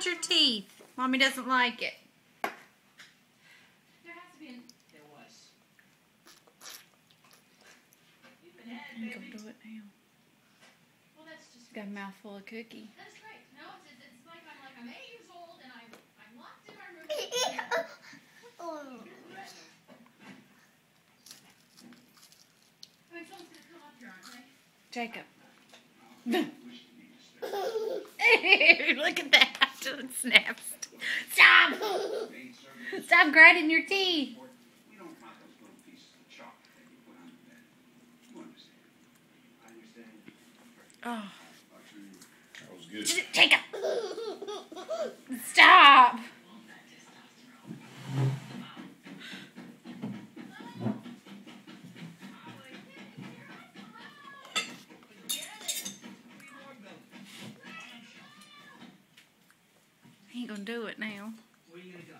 want your teeth. Mommy doesn't like it. There has to be there was. You've been ahead, I'm baby. gonna do it now. Well, that's just Got a mouthful of cookie. That's great. No, it's like I'm 8 years old and I'm locked in my room. I mean, someone's gonna come up here, aren't they? Jacob. Look at that. It snaps. Stop! Stop grinding your teeth. We don't count those little pieces of chocolate that you put on the bed. You understand? I understand. Oh. That was good. Jacob! Stop! He ain't gonna do it now. Where are you gonna go?